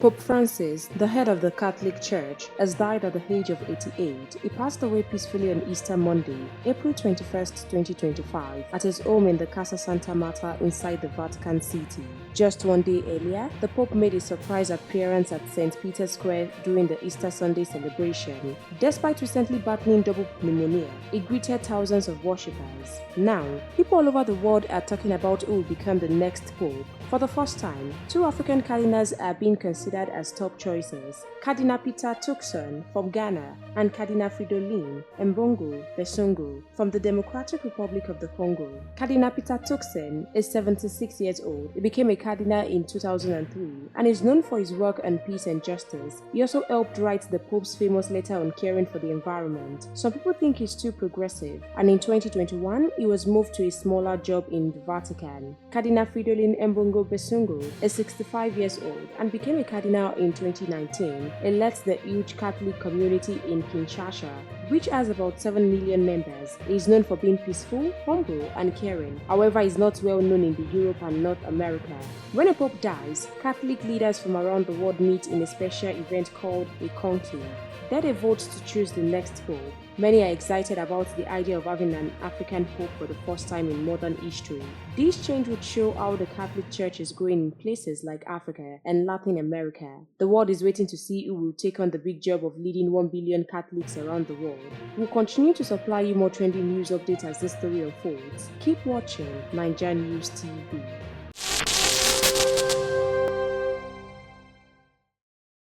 Pope Francis, the head of the Catholic Church, has died at the age of 88. He passed away peacefully on Easter Monday, April 21st, 2025, at his home in the Casa Santa Marta inside the Vatican City. Just one day earlier, the Pope made a surprise appearance at St. Peter's Square during the Easter Sunday celebration. Despite recently battling double pneumonia, he greeted thousands of worshippers. Now, people all over the world are talking about who will become the next Pope. For the first time, two African cardinals are being considered as top choices: Cardinal Peter Turkson from Ghana and Cardinal Fridolin Mbongo Besongo from the Democratic Republic of the Congo. Cardinal Peter Turkson is 76 years old. He became a cardinal in 2003 and is known for his work on peace and justice. He also helped write the Pope's famous letter on caring for the environment. Some people think he's too progressive, and in 2021, he was moved to a smaller job in the Vatican. Cardinal Fridolin Mbongo Besongo is 65 years old and became a cardinal in 2019. He led the huge Catholic community in Kinshasa, which has about 7 million members. He is known for being peaceful, humble, and caring. However, he is not well known in Europe and North America. When a pope dies, Catholic leaders from around the world meet in a special event called a conclave. There they vote to choose the next pope. Many are excited about the idea of having an African pope for the first time in modern history. This change would show how the Catholic Church is growing in places like Africa and Latin America. The world is waiting to see who will take on the big job of leading 1 billion Catholics around the world. We'll continue to supply you more trending news updates as this story unfolds. Keep watching NaijaNews TV.